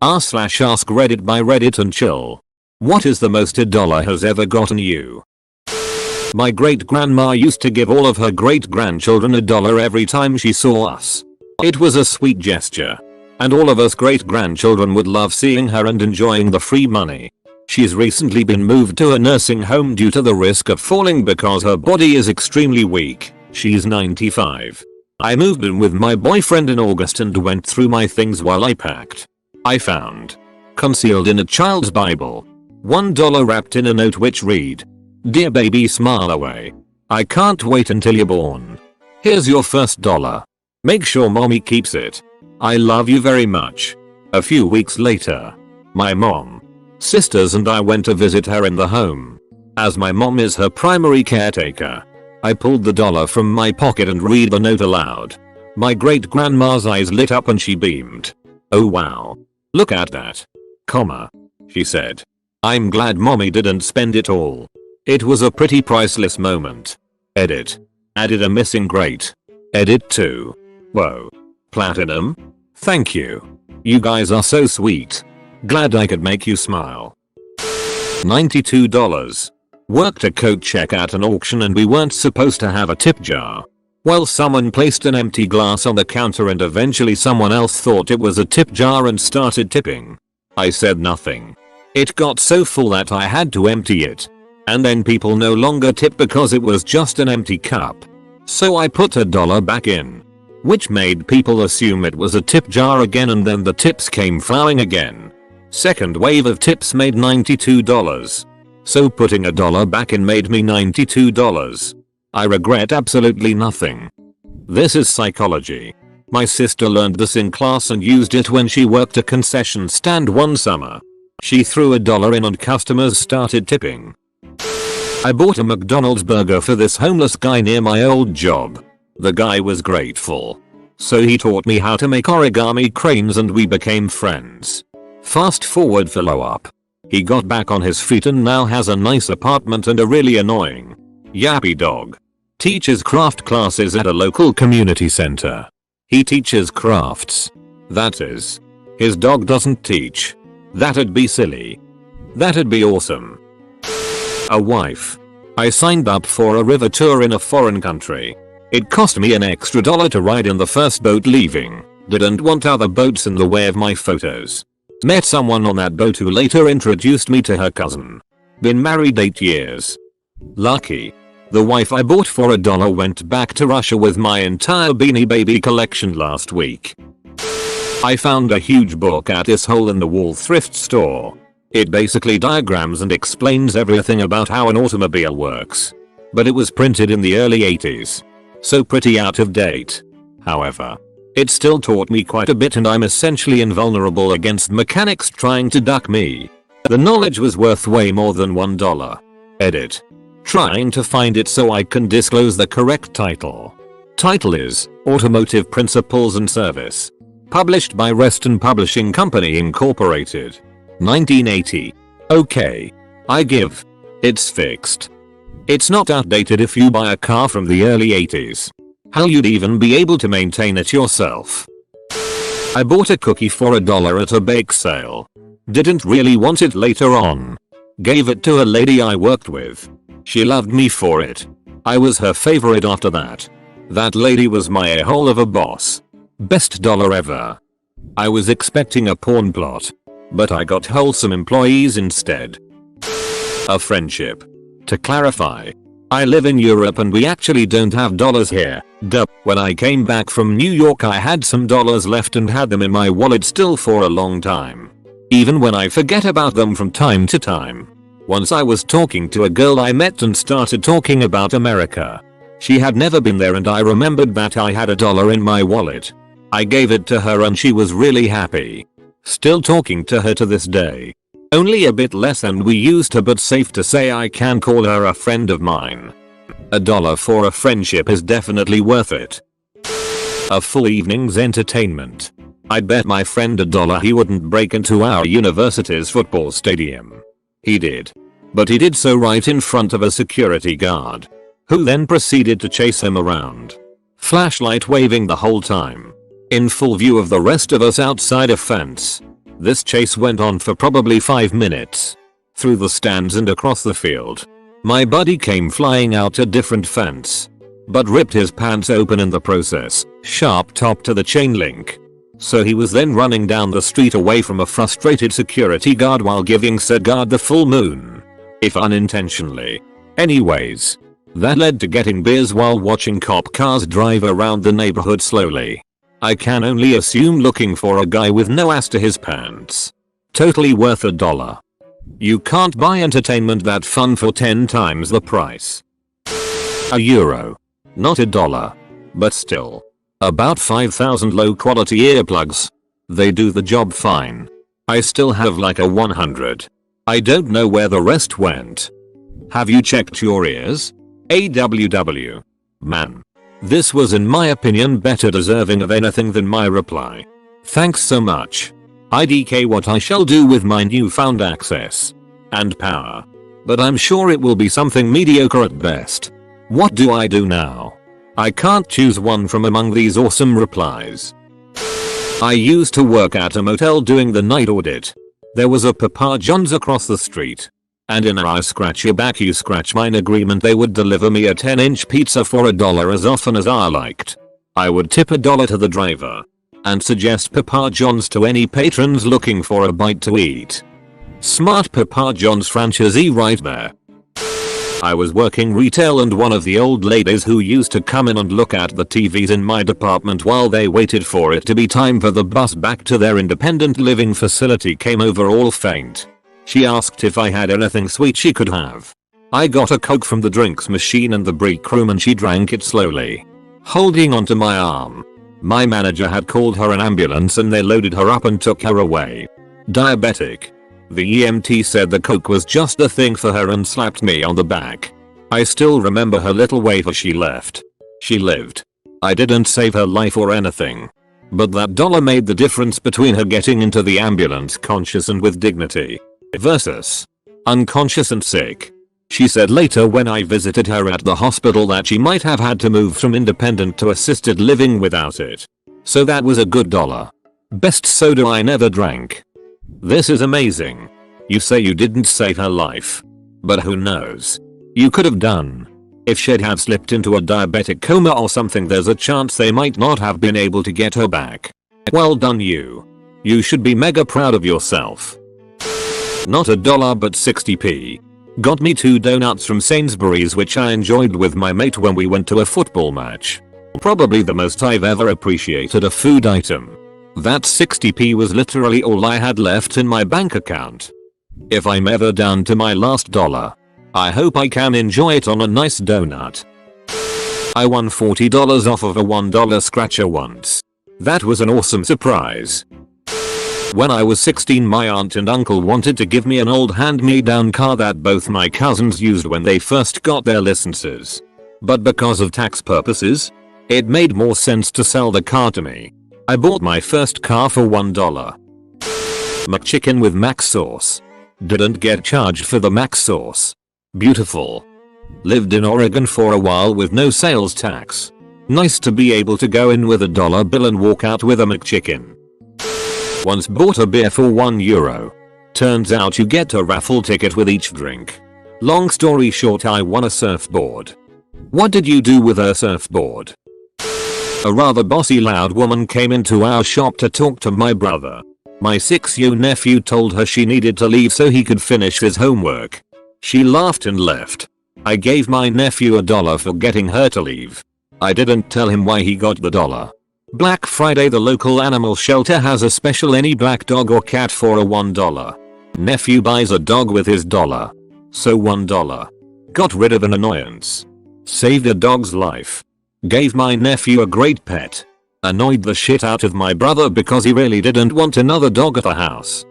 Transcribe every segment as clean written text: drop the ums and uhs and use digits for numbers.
r/AskReddit by Reddit and chill. What is the most $1 has ever gotten you? My great grandma used to give all of her great grandchildren $1 every time she saw us. It was a sweet gesture. And all of us great grandchildren would love seeing her and enjoying the free money. She's recently been moved to a nursing home due to the risk of falling because her body is extremely weak. She's 95. I moved in with my boyfriend in August and went through my things while I packed. I found, concealed in a child's Bible, $1 wrapped in a note which read, "Dear baby, smile away. I can't wait until you're born. Here's your first $1. Make sure mommy keeps it. I love you very much." A few weeks later, my mom, sisters and I went to visit her in the home. As my mom is her primary caretaker, I pulled the $1 from my pocket and read the note aloud. My great grandma's eyes lit up and she beamed. "Oh wow. Look at that. Comma," she said. "I'm glad mommy didn't spend it all. It was a pretty priceless moment." Edit. Added a missing great. Edit 2. Whoa. Platinum? Thank you. You guys are so sweet. Glad I could make you smile. $92. Worked a coat check at an auction and we weren't supposed to have a tip jar. Well, someone placed an empty glass on the counter and eventually someone else thought it was a tip jar and started tipping. I said nothing. It got so full that I had to empty it. And then people no longer tip because it was just an empty cup. So I put $1 back in, which made people assume it was a tip jar again, and then the tips came flowing again. Second wave of tips made $92. So putting $1 back in made me $92. I regret absolutely nothing. This is psychology. My sister learned this in class and used it when she worked a concession stand one summer. She threw $1 in and customers started tipping. I bought a McDonald's burger for this homeless guy near my old job. The guy was grateful. So he taught me how to make origami cranes and we became friends. Fast forward follow up. He got back on his feet and now has a nice apartment and a really annoying yappy dog. Teaches craft classes at a local community center. He teaches crafts. That is, his dog doesn't teach. That'd be silly. That'd be awesome. A wife. I signed up for a river tour in a foreign country. It cost me an extra $1 to ride in the first boat leaving. Didn't want other boats in the way of my photos. Met someone on that boat who later introduced me to her cousin. Been married 8 years. Lucky. The wife I bought for $1 went back to Russia with my entire Beanie Baby collection last week. I found a huge book at this hole in the wall thrift store. It basically diagrams and explains everything about how an automobile works. But it was printed in the early 80s. So pretty out of date. However, it still taught me quite a bit and I'm essentially invulnerable against mechanics trying to duck me. The knowledge was worth way more than $1. Edit. Trying to find it so I can disclose the correct title. Title is Automotive Principles and Service. Published by Reston Publishing Company Incorporated. 1980. Okay. I give. It's fixed. It's not outdated if you buy a car from the early 80s. How you'd even be able to maintain it yourself. I bought a cookie for $1 at a bake sale. Didn't really want it later on. Gave it to a lady I worked with. She loved me for it. I was her favorite after that. That lady was my a-hole of a boss. Best $1 ever. I was expecting a porn plot. But I got wholesome employees instead. A friendship. To clarify, I live in Europe and we actually don't have dollars here. Duh. When I came back from New York I had some dollars left and had them in my wallet still for a long time. Even when I forget about them from time to time. Once I was talking to a girl I met and started talking about America. She had never been there and I remembered that I had $1 in my wallet. I gave it to her and she was really happy. Still talking to her to this day. Only a bit less than we used to, but safe to say I can call her a friend of mine. $1 for a friendship is definitely worth it. A full evening's entertainment. I bet my friend $1 he wouldn't break into our university's football stadium. He did. But he did so right in front of a security guard, who then proceeded to chase him around. Flashlight waving the whole time. In full view of the rest of us outside a fence. This chase went on for probably 5 minutes. Through the stands and across the field. My buddy came flying out a different fence. But ripped his pants open in the process, sharp top to the chain link. So he was then running down the street away from a frustrated security guard while giving said guard the full moon. If unintentionally. Anyways. That led to getting beers while watching cop cars drive around the neighborhood slowly. I can only assume looking for a guy with no ass to his pants. Totally worth $1. You can't buy entertainment that fun for 10 times the price. €1. Not $1. But still. About 5,000 low quality earplugs. They do the job fine. I still have like a 100. I don't know where the rest went. Have you checked your ears? AWW. Man. This was in my opinion better deserving of anything than my reply. Thanks so much. IDK what I shall do with my newfound access. And power. But I'm sure it will be something mediocre at best. What do I do now? I can't choose one from among these awesome replies. I used to work at a motel doing the night audit. There was a Papa John's across the street. And in our I scratch your back you scratch mine agreement they would deliver me a 10-inch pizza for $1 as often as I liked. I would tip $1 to the driver. And suggest Papa John's to any patrons looking for a bite to eat. Smart Papa John's franchisee right there. I was working retail and one of the old ladies who used to come in and look at the TVs in my department while they waited for it to be time for the bus back to their independent living facility came over all faint. She asked if I had anything sweet she could have. I got a Coke from the drinks machine and the break room and she drank it slowly. Holding onto my arm. My manager had called her an ambulance and they loaded her up and took her away. Diabetic. The EMT said the Coke was just the thing for her and slapped me on the back. I still remember her little wave as she left. She lived. I didn't save her life or anything. But that $1 made the difference between her getting into the ambulance conscious and with dignity. Versus unconscious and sick. She said later when I visited her at the hospital that she might have had to move from independent to assisted living without it. So that was a good $1. Best soda I never drank. This is amazing. You say you didn't save her life. But who knows? You could have done. If she'd have slipped into a diabetic coma or something there's a chance they might not have been able to get her back. Well done you. You should be mega proud of yourself. Not $1 but 60p. Got me 2 donuts from Sainsbury's which I enjoyed with my mate when we went to a football match. Probably the most I've ever appreciated a food item. That 60p was literally all I had left in my bank account. If I'm ever down to my last $1, I hope I can enjoy it on a nice donut. I won $40 off of a $1 scratcher once. That was an awesome surprise. When I was 16 my aunt and uncle wanted to give me an old hand-me-down car that both my cousins used when they first got their licenses. But because of tax purposes, it made more sense to sell the car to me. I bought my first car for $1. McChicken with mac sauce. Didn't get charged for the mac sauce. Beautiful. Lived in Oregon for a while with no sales tax. Nice to be able to go in with a dollar bill and walk out with a McChicken. Once bought a beer for €1. Turns out you get a raffle ticket with each drink. Long story short I won a surfboard. What did you do with a surfboard? A rather bossy loud woman came into our shop to talk to my brother. My 6-year nephew told her she needed to leave so he could finish his homework. She laughed and left. I gave my nephew $1 for getting her to leave. I didn't tell him why he got the $1. Black Friday the local animal shelter has a special any black dog or cat for a $1. Nephew buys a dog with his $1. So $1. Got rid of an annoyance. Saved a dog's life. Gave my nephew a great pet. Annoyed the shit out of my brother because he really didn't want another dog at the house.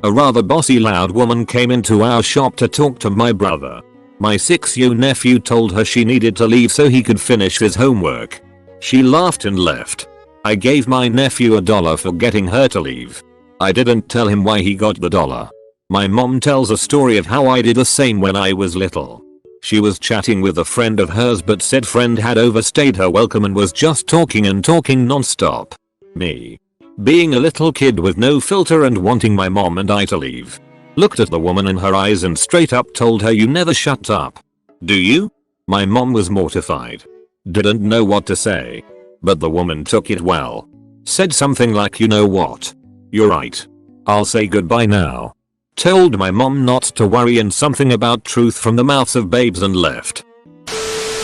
A rather bossy loud woman came into our shop to talk to my brother. My 6-year nephew told her she needed to leave so he could finish his homework. She laughed and left. I gave my nephew $1 for getting her to leave. I didn't tell him why he got the $1. My mom tells a story of how I did the same when I was little. She was chatting with a friend of hers but said friend had overstayed her welcome and was just talking and talking non-stop. Me. Being a little kid with no filter and wanting my mom and I to leave. Looked at the woman in her eyes and straight up told her, "You never shut up. Do you?" My mom was mortified. Didn't know what to say. But the woman took it well. Said something like, "You know what? You're right. I'll say goodbye now." Told my mom not to worry and something about truth from the mouths of babes and left.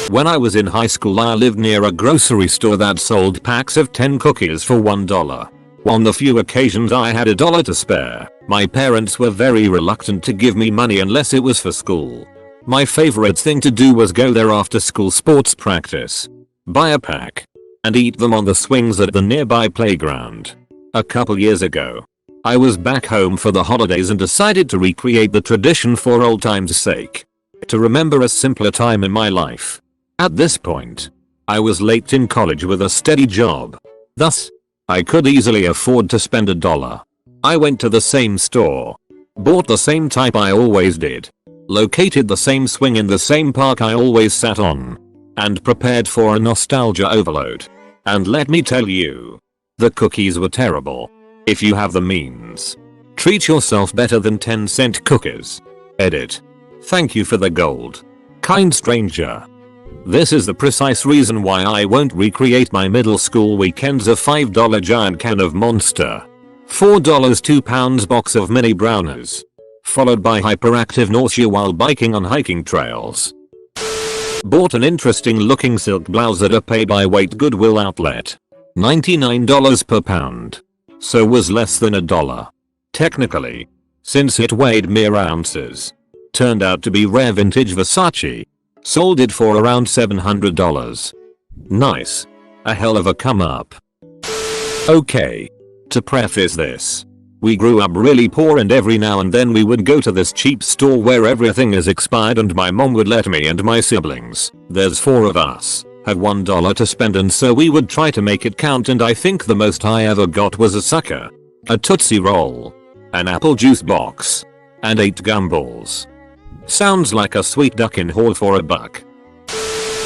When I was in high school, I lived near a grocery store that sold packs of 10 cookies for $1. On the few occasions I had $1 to spare, my parents were very reluctant to give me money unless it was for school. My favorite thing to do was go there after school sports practice, buy a pack, and eat them on the swings at the nearby playground. A couple years ago, I was back home for the holidays and decided to recreate the tradition for old time's sake. To remember a simpler time in my life. At this point, I was late in college with a steady job. Thus, I could easily afford to spend $1. I went to the same store, bought the same type I always did, located the same swing in the same park I always sat on, and prepared for a nostalgia overload. And let me tell you, the cookies were terrible. If you have the means, treat yourself better than 10-cent cookies. Edit. Thank you for the gold, kind stranger. This is the precise reason why I won't recreate my middle school weekends. A $5 giant can of Monster, $4 2-pound box of mini brownies, followed by hyperactive nausea while biking on hiking trails. Bought an interesting looking silk blouse at a pay-by-weight Goodwill outlet. $99 per pound. So was less than $1. Technically, since it weighed mere ounces. Turned out to be rare vintage Versace. Sold it for around $700. Nice. A hell of a come up. Okay. To preface this, we grew up really poor and every now and then we would go to this cheap store where everything is expired and my mom would let me and my siblings, there's 4 of us, have $1 to spend, and so we would try to make it count, and I think the most I ever got was a sucker, a Tootsie Roll, an apple juice box, and 8 gumballs. Sounds like a sweet duck in haul for $1.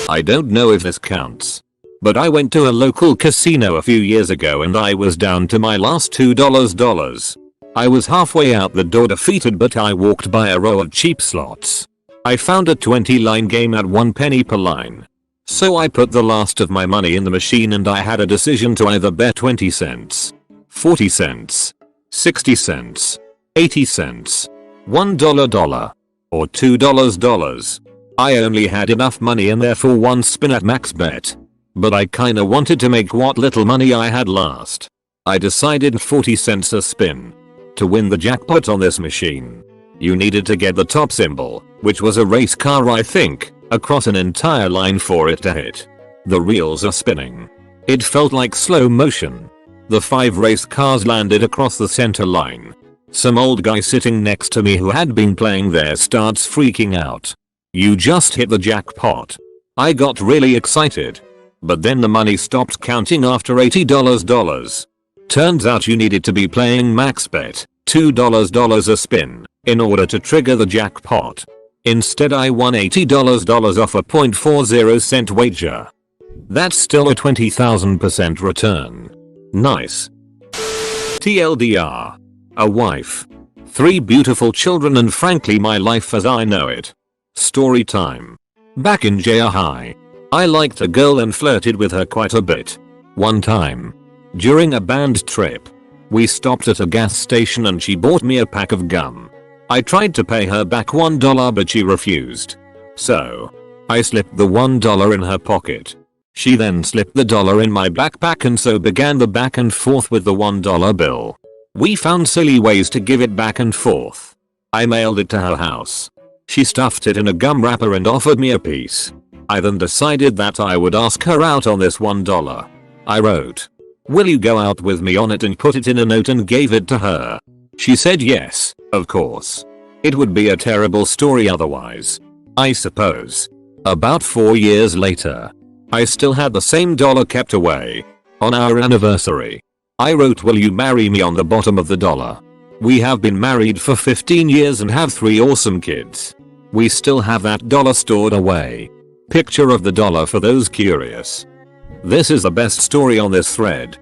I don't know if this counts, but I went to a local casino a few years ago and I was down to my last $2. I was halfway out the door defeated, but I walked by a row of cheap slots. I found a 20-line game at 1 penny per line. So I put the last of my money in the machine and I had a decision to either bet 20 cents, 40 cents, 60 cents, 80 cents, $1 or $2. I only had enough money in there for one spin at max bet, but I kinda wanted to make what little money I had last. I decided 40 cents a spin. To win the jackpot on this machine, you needed to get the top symbol, which was a race car I think, across an entire line for it to hit. The reels are spinning. It felt like slow motion. The 5 race cars landed across the center line. Some old guy sitting next to me who had been playing there starts freaking out. "You just hit the jackpot." I got really excited. But then the money stopped counting after $80. Turns out you needed to be playing max bet, $2 a spin, in order to trigger the jackpot. Instead I won $80 off a 0.40 cent wager. That's still a 20,000% return. Nice. TLDR. A wife, 3 beautiful children, and frankly my life as I know it. Story time. Back in junior high, I liked a girl and flirted with her quite a bit. One time, during a band trip, we stopped at a gas station and she bought me a pack of gum. I tried to pay her back $1 but she refused. So, I slipped the $1 in her pocket. She then slipped the dollar in my backpack and so began the back and forth with the $1 bill. We found silly ways to give it back and forth. I mailed it to her house. She stuffed it in a gum wrapper and offered me a piece. I then decided that I would ask her out on this $1. I wrote, "Will you go out with me?" on it and put it in a note and gave it to her. She said yes, of course. It would be a terrible story otherwise, I suppose. About 4 years later, I still had the same dollar kept away. On our anniversary, I wrote, "Will you marry me?" on the bottom of the dollar. We have been married for 15 years and have 3 awesome kids. We still have that dollar stored away. Picture of the dollar for those curious. This is the best story on this thread.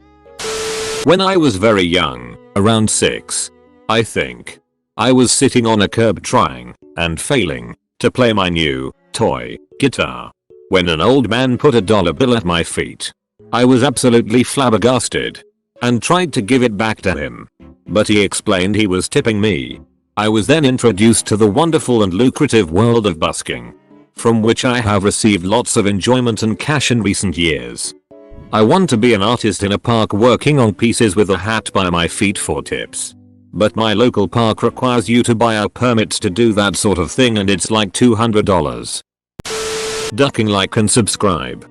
When I was very young, around 6, I think, I was sitting on a curb trying, and failing, to play my new, toy, guitar, when an old man put a dollar bill at my feet. I was absolutely flabbergasted, and tried to give it back to him. But he explained he was tipping me. I was then introduced to the wonderful and lucrative world of busking, from which I have received lots of enjoyment and cash in recent years. I want to be an artist in a park working on pieces with a hat by my feet for tips. But my local park requires you to buy a permit to do that sort of thing and it's like $200. Ducking like and subscribe.